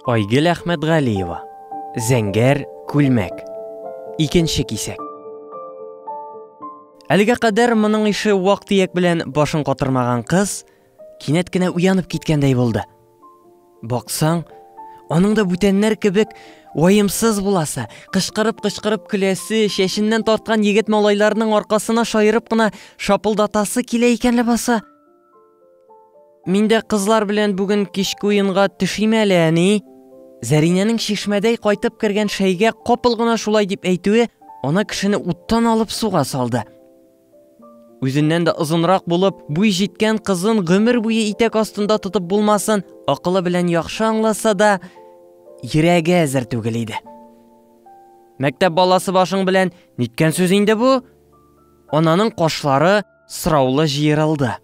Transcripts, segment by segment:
Айгөл Әхмәтғалиева. Зәңгәр күлмәк. Икенче кисәк. Әлегә кадәр моның ише вак-төяк белән башын катырмаган кыз кинәт кенә уянып киткәндәй булды. Баксаң, аның да бүтәннәр кебек ваемсыз буласы, кычкырып көләсе, шәшеннән тарткан егет малайларның аркасына шаярып кына шапылдатасы килә икән ләбаса. Миндә кызлар белән бүген кичке уенга төшим әле, әни. Зәринәнең шишмәдәй кайтып кергән шәйгә капыл гына шулай дип әйтүе ана кешене уттан алып суга салды. Үзеннән дә озынрак булып, буй җиткән кызын гомер буе итәк астында тотып булмасын, акылы белән яхшы аңласа да, йөрәге әзер түгел иде. Мәктәп баласы башың белән ниткән сүз инде бу? Ананың кашлары сыраулы җыерылды.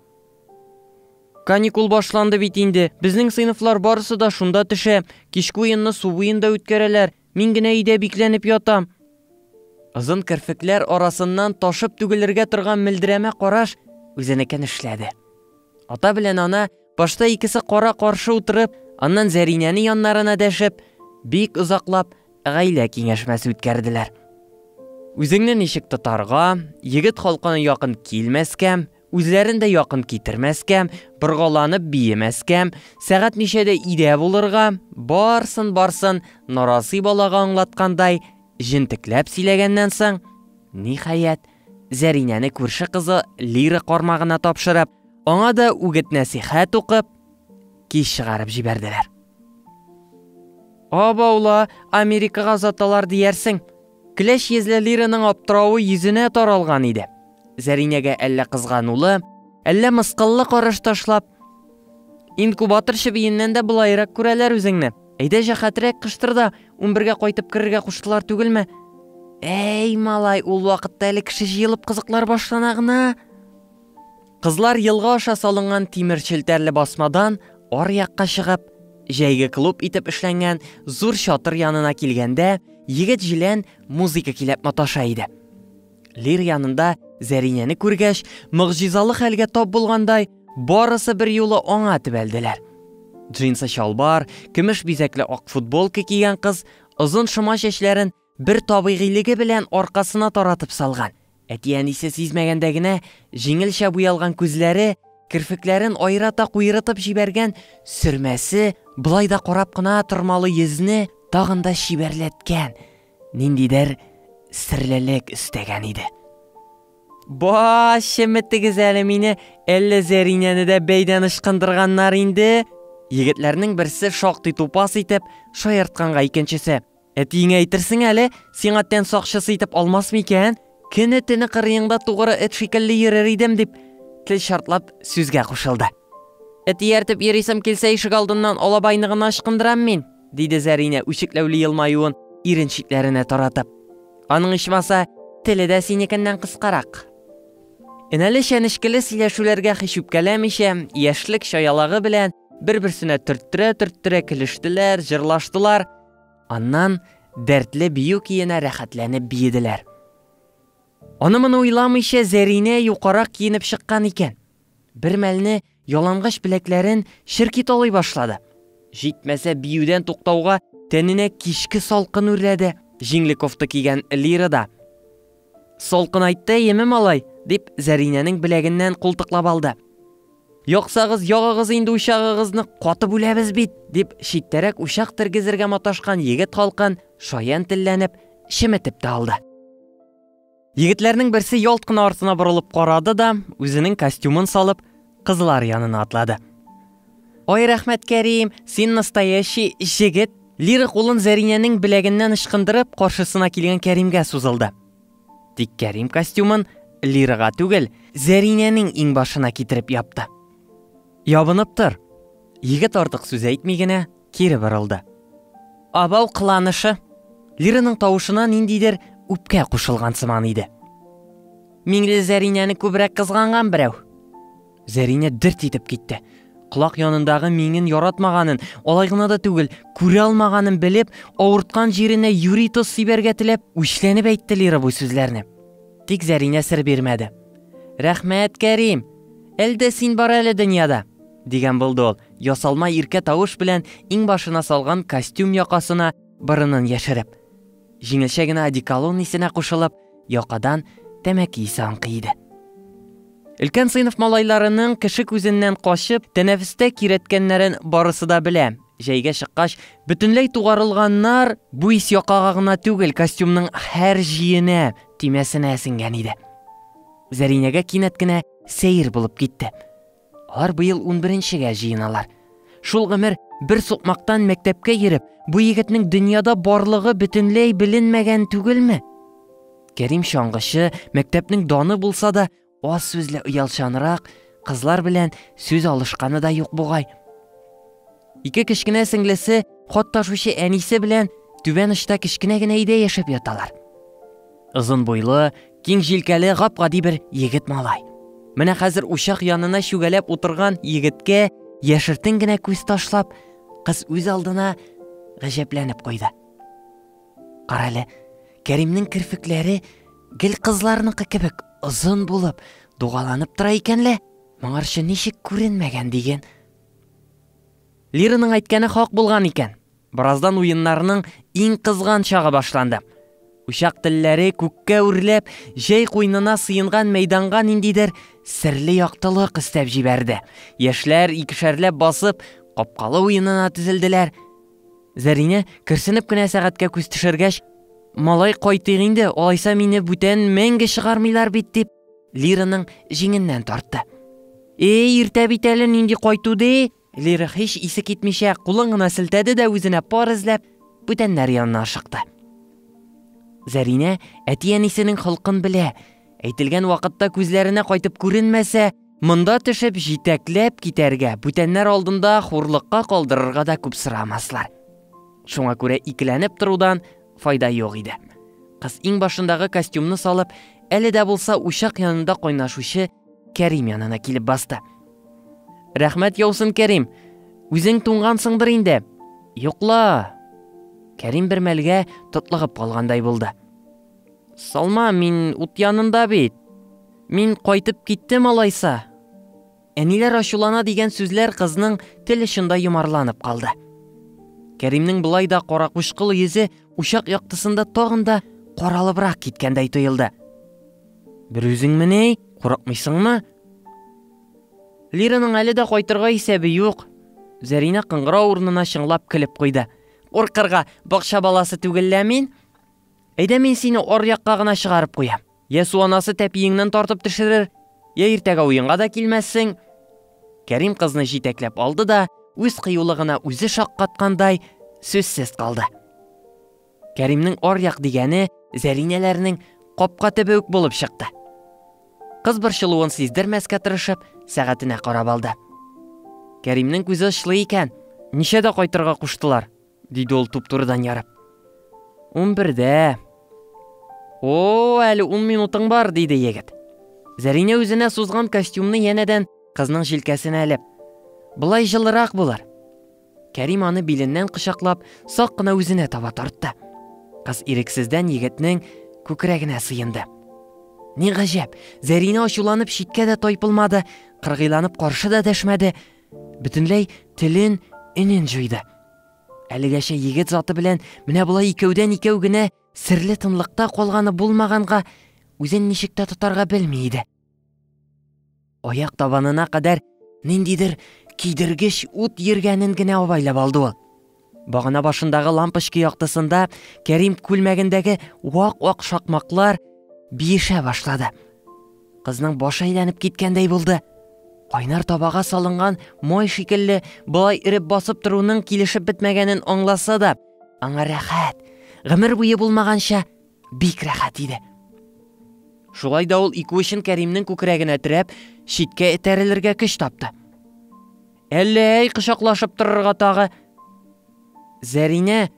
Каникул башланды бит инде. Безнең сыйныфлар барысы да шунда төшә. Кичке уенны су буенда үткәрәләр. Мин генә өйдә бикләнеп ятам. Озын керфекләр арасыннан ташып түгелергә торган мөлдерәмә караш үзенекен эшләде. Ата белән ана башта икесе кара-каршы утырып, аннан Зәринәне яннарына дәшеп, бик озаклап гаилә киңәшмәсе үткәрделәр. Үзеңне ничек тотарга, егет халкына якын килмәскә, үзләрен дә якын китермәскә, быргаланып биемәскә, сәгать ничәдә идә булырга, барсын нарасый балага аңлаткандай җентекләп сөйләгәннән соң, ниһаять, Зәринәне күрше кызы Лира кармагына тапшырып, аңа да үгет нәсихәт укып, кич чыгарып җибәрделәр. Абаула, Америкага заталар диярсең. Кләш йөзле Лираның аптырауы йөзенә таралган иде. Зәринәгә әллә кызганулы, әллә мыскыллы караш ташлап, инкубатор чебиеннән дә булайрак күрәләр үзеңне. Әйдә җәһәтрәк кыштырда, 11гә кайтып керергә куштылар түгелме? Әй, малай, ул вакытта әле кеше җыелып кызыклар башлана гына. Кызлар елга аша салынган тимер челтәрле басмадан аръякка чыгып, җәйге клуб итеп эшләнгән зур чатыр янына килгәндә, егет җилән музыка килеп маташа иде. Лир янында Зәринәне күргәч, мөгъҗизалы хәлгә тап булгандай, барысы бер юлы аңа төбәлделәр. Джинсы чалбар, көмеш бизәкле ак футболка кигән кыз озын шома чәчләрен бер табигыйлыгы белән аркасына таратып салган. Әти-әнисе сизмәгәндә генә җиңелчә буялган күзләре, керфекләрен айрата куйрытып җибәргән сөрмәсе, булай да карап кына тормалы йөзне тагын да чибәрләткән, ниндидер серлелек өстәгән иде. Шеметегез әле мине, әллә Зәринәне дә бәйдән ышкындырганнар инде. Егетләрнең берсе шактый тупас итеп шаяртканга икенчесе: "Әтиңә әйтерсең әле, сиңа тән сакчысы итеп алмас микән? Көне-төне кырыеңда тугры эт шикелле йөрер идем" дип тел шартлап сүзгә кушылды. "Әти яртып йөрисем килсә, ишек алдыннан алабайны гына ышкындырам мин", диде Зәринә үчекләүле елмаюын ирен читләренә таратып. Аның ичмаса, теле дә синекеннән кыскарак. Энәле шәнешкеле сөйләшүләргә һич үпкәләмичә, яшьлек чаялагы белән бер-берсенә төрттөрә көлештеләр, җырлаштылар. Аннан дәртле бию киенә рәхәтләнеп биеделәр. Аны-моны уйламыйча Зәринә юкарак киенеп чыккан икән. Бер мәлне ялангач беләкләрен ширки талый башлады. Җитмәсә биюдән туктауга тәненә кичке салкын үрләде. Җиңле кофта кигән Лира. "Салкын айтты, еме малай", дип Зәринәнең беләгеннән култыклап алды. "Яксагыз, ягыгыз инде учагыгызны, катып үләбез бит", дип читтәрәк учак тергезергә маташкан егет халкын шаян телләнеп, шеметеп тә алды. Егетләрнең берсе ялт кына артына борылып карады да, үзенең костюмын салып, кызлар янына атлады. "Ой, рәхмәт, Кәрим, син настоящий җегет". Лира кулын Зәринәнең беләгеннән ышкындырып, каршысына килгән Кәримгә сузылды. Тик Кәрим костюмын Лирага түгел, Зәринәнең иңбашына китереп япты. "Ябынып тор". Егет артык сүз әйтми генә кире борылды. Абау кыланышы. Лираның тавышына ниндидер үпкә кушылган сыман иде. "Миңле Зәринәне күбрәк кызганган берәү". Зәринә дерт итеп китте. Колак янындагы миңен яратмаганын, алай гына да түгел, күрә алмаганын белеп, авырткан җиренә юри тоз сибәргә теләп, үчләнеп әйтте Лира бу сүзләрне. Тик Зәринә сер бирмәде. "Рәхмәт, Кәрим. Әлдә син бар әле дөньяда. деген булды ул, ясалма ирке тавыш белән иң башына салган костюм якасына борынын яшереп. Җиңелчә генә одеколон исенә кушылып, якадан тәмәке исе аңкыйды. Өлкән сыйныф малайларының кеше күзеннән качып, тәнәфестә кирәткәннәрен барысы да белә. Җәйгә чыккач, бөтенләй тугарылганнар бу ис якага гына түгел, костюмның һәр җиенә, тимәсенә сеңгән иде. Зәринәгә кинәт кенә сәер булып китте. Алар быел 11-гә җыеналар. Шул гомер бер сукмактан мәктәпкә йөреп, бу егетнең дөньяда барлыгы бөтенләй беленмәгән түгелме? Кәрим чаңгышы, мәктәпнең даны булса да, аз сүзле оялчанрак, кызлар белән сүз алышканы да юк бугай. Ике кечкенә сеңлесе, хат ташучы әнисе белән түбән очта кечкенә генә өйдә яшәп яталар. Озын буйлы, киң җилкәле, гап-гади бер егет малай. Менә хәзер учак янына шүгәләп утырган егеткә яшертен генә күз ташлап, кыз үз алдына гаҗәпләнеп куйды. Карале, Кәримнең кирфекләре гел кызларныкы кебек озын булып, дугаланып тора икәнле, моңарчы ничек күренмәгән диген. Лираның әйткәне хак булган икән. Бираздан уеннарның иң кызган чагы башланды. Учак телләре күккә үрләп, җәй куйнына сыенган мәйданга ниндидер серле яктылык истәп җибәрде. Яшьләр икешәрләп басып, капкалы уенына тезелделәр. Зәринә керсенеп кенә сәгатькә күз төшергәч, малай кайтыйк инде, алайса мине бүтән мәңге чыгармыйлар бит дип, Лираның җиңеннән тартты. Иртә бит әле нинди кайтуды? Лира һич исе китмичә кулын гына селтәде дә үзенә пар эзләп бүтәннәр янына ашыкты. Зәринә әти-әнисенең холкын белә. Әйтелгән вакытта күзләренә кайтып күренмәсә, монда төшеп җитәкләп китәргә, бүтәннәр алдында хурлыкка калдырырга да күп сорамаслар. Шуңа күрә икеләнеп торудан файда юк иде. Кыз иң башындагы костюмны салып, әле дә булса учак янында кайнашучы Кәрим янына килеп басты. Рәхмәт яусын, Кәрим. Үзең туңгансыңдыр инде. Юкла. Кәрим бер мәлгә тотлыгып калгандай булды. Салма, мин ут янында бит. Мин кайтып киттем алайса. Әниләр ачулана дигән сүзләр кызның тел очында юмарланып калды. Кәримнең булай да каракушкыл йөзе учак яктысында тагын да каралыбрак киткәндәй тоелды. Бер үзеңме ни? Курыкмыйсыңмы? Лираның әле дә кайтырга исәбе юк. Зәринә кыңгыра урынына шыңлап көлеп куйды. Куркырга бакча баласы түгеллә мин. Әйдә мин сине аръякка гына чыгарып куям. Я суанасы тәпиеңнән тартып төшерер, я иртәгә уенга да килмәссең. Кәрим кызны җитәкләп алды да, үз кыюлыгына үзе шаккаткандай сүзсез калды. Кәримнең аръяк дигәне Зәринәләрнең капка төбе үк булып чыкты. Кыз борчылуын сиздермәскә тырышып, сәгатенә карап алды. Кәримнең күзе очлы икән. Ничәдә кайтырга куштылар? Диде ул туп-турыдан ярып. 11-дә. Әле 10 минутың бар, диде егет. Зәринә үзенә сузган костюмны янәдән кызның җилкәсенә элеп. Булай җылырак булыр. Кәрим аны биленнән кочаклап, сак кына үзенә таба тартты. Кыз ирексездән егетнең күкрәгенә сыенды. Ни гаҗәп, Зәринә ачуланып читкә дә тайпылмады, кыргыйланып каршы да дәшмәде. Бөтенләй телен, инен җуйды. Әлегәчә егет заты белән менә булай икәүдән икәү генә серле тынлыкта калганы булмаганга, үзен ничек тә тотарга белми иде. Аяк табанына кадәр ниндидер кидергеч ут йөргәнен генә абайлап алды ул. Багана башындагы лампочка яктысында Кәрим күлмәгендәге вак-вак шакмаклар биешә башлады. Кызның башы әйләнеп киткәндәй булды. Кайнар табага салынган май шикелле булай иреп басып торуның килешеп бетмәгәнен аңласа да, аңа рәхәт, гомер буе булмаганча бик рәхәт иде. Шулай да ул ике учын Кәримнең күкрәгенә терәп, читкә этәрелергә көч тапты. Әллә кычаклашып торырга тагы. Зәринә,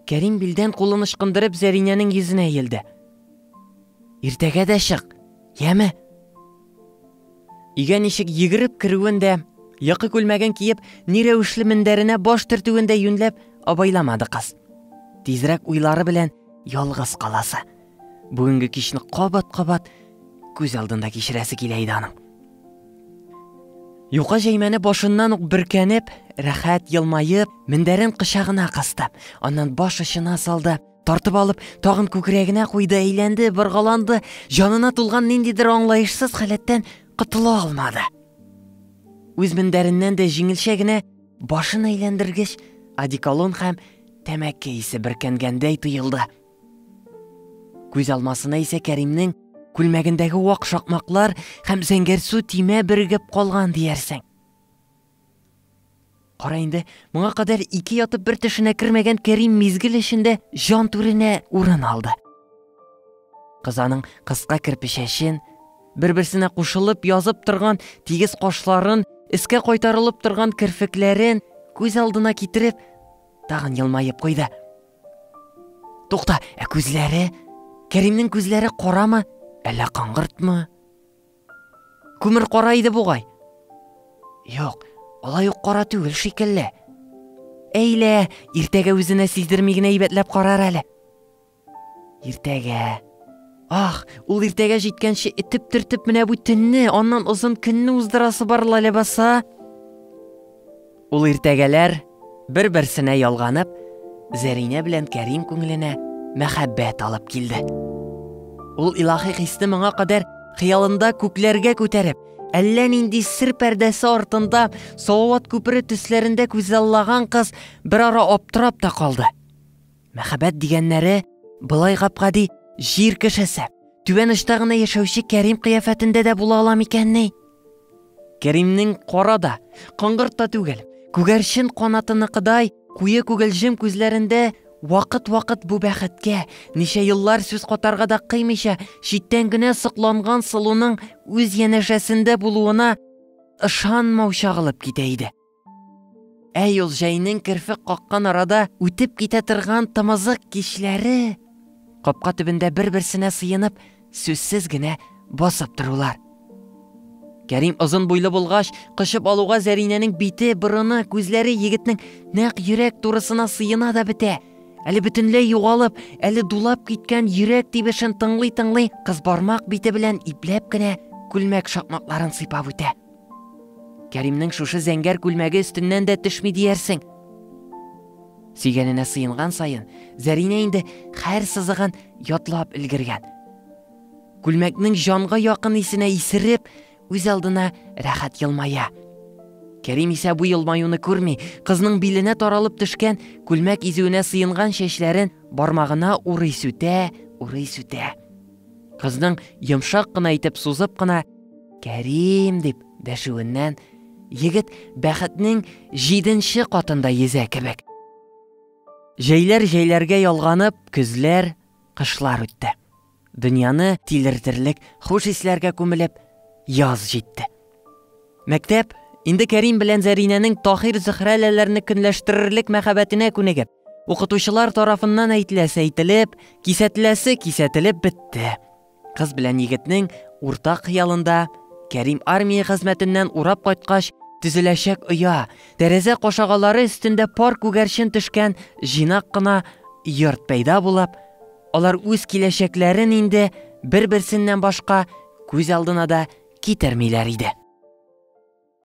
Кәрим билдән кулын ышкындырып Зәринәнең йөзенә йелде. Иртәгә дә чык, яме? Игә ничек йөгереп керүендә, якы күлмәген киеп, ни рәвешле мендәренә баш төртүендә юньләп абайламады кыз. Тизрәк уйлары белән ялгыз каласы. Бүгенге кичне кабат-кабат күз алдында кичерәсе килә иде аның. Юка җәймәне башыннан ук бөркәнеп, рәхәт елмаеп, мендәрен кочагына кысты. Аннан баш очына салды. Тартып алып, тагын күкрәгенә куйды, әйләнде, боргаланды. Җанына тулган ниндидер аңлаешсыз хәләттән котыла алмады. Үз мендәреннән дә җиңелчә генә башын әйләндергеч, одеколон һәм тәмәке исе бөркәнгәндәй тоелды. Күз алмасына исә Кәримнең күлмәгендәге вак шакмаклар һәм зәңгәр су тимә бергеп калган диярсең. Кара инде, моңа кадәр ике ятып бер төшенә кермәгән Кәрим мизгел эчендә җан түренә урын алды. Кызаның кыска кирпечәчен, бер-берсенә кушылып язып торган тигез кашларын, искә кайтарылып торган кирфекләрен күз алдына китереп, тагын елмаеп куйды. Тукта, күзләре? Кәримнең күзләре карамы, әллә каңгыртмы? Күмер кара иде бугай. Юк, алай ук кара түгел шикелле. Әйлә, иртәгә үзенә сиздерми генә әйбәтләп карар әле. Иртәгә. Ул иртәгә җиткәнче этеп-төртеп менә бу төнне, аннан озын көнне уздырасы бар ләбаса. Ул иртәгәләр бер-берсенә ялганып, Зәринә белән Кәрим күңеленә мәхәббәт алып килде. Ул илаһи хисне моңа кадәр хыялында күкләргә күтәреп, әллә нинди сер пәрдәсе артында Салават күпере төсләрендә күзаллаган кыз бер ара аптырап та калды. Мәхәббәт дигәннәре былай гап-гади җир кешесе, түбән очта гына яшәүче Кәрим кыяфәтендә дә була ала микәнни? Кәримнең кара да, каңгырт та түгел, күгәрчен канатыныкыдай куе күгелҗем күзләрендә вакыт-вакыт бу бәхеткә, ничә еллар сүз катарга да кыймыйча, читтән генә сыкланган сылуның үз янәшәсендә булуына ышанмау чагылып китә иде. Ул җәйнең керфек каккан арада үтеп китә торган тымызык кичләре, капка төбендә бер-берсенә сыенып, сүзсез генә басып торулар. Кәрим озын буйлы булгач, кышып алуга Зәринәнең бите, борыны, күзләре егетнең нәкъ йөрәк турысына сыена да бетә. Әле бөтенләй югалып, әле дулап киткән йөрәк тибешен тыңлый-тыңлый, кыз бармак бите белән ипләп кенә күлмәк шакмакларын сыйпап үтә. Кәримнең шушы зәңгәр күлмәге өстеннән дә төшми диярсең. Сөйгәненә сыенган сайын, Зәринә инде һәр сызыгын ятлап өлгергән. Күлмәкнең җанга якын исенә исереп, үз алдына рәхәт елмая. Кәрим исә бу елмаюны күрми, кызның биленә таралып төшкән күлмәк изүенә сыенган чәчләрен бармагына урый сүтә. Кызның йомшак кына итеп сузып кына Кәрим дип дәшүеннән егет бәхетнең 7нче катында йөзә кебек. Җәйләргә ялганып, көзләр, кышлар үтте. Дөньяны тилертерлек хуш исләргә күмелеп, яз җитте. Мәктәп инде Кәрим белән Зәринәнең Таһир-Зөһрәләрне көнләштерерлек мәхәббәтенә күнегеп, укытучылар тарафыннан әйтелеп, кисәтелеп бетте. Кыз белән егетнең уртак хыялында Кәрим армия хезмәтеннән урап кайткач төзеләчәк оя, тәрәзә кашагалары өстендә пар күгәрчен төшкән җинак кына йорт пәйда булып, алар үз киләчәкләрен инде бер-берсеннән башка күз алдына да китермиләр иде.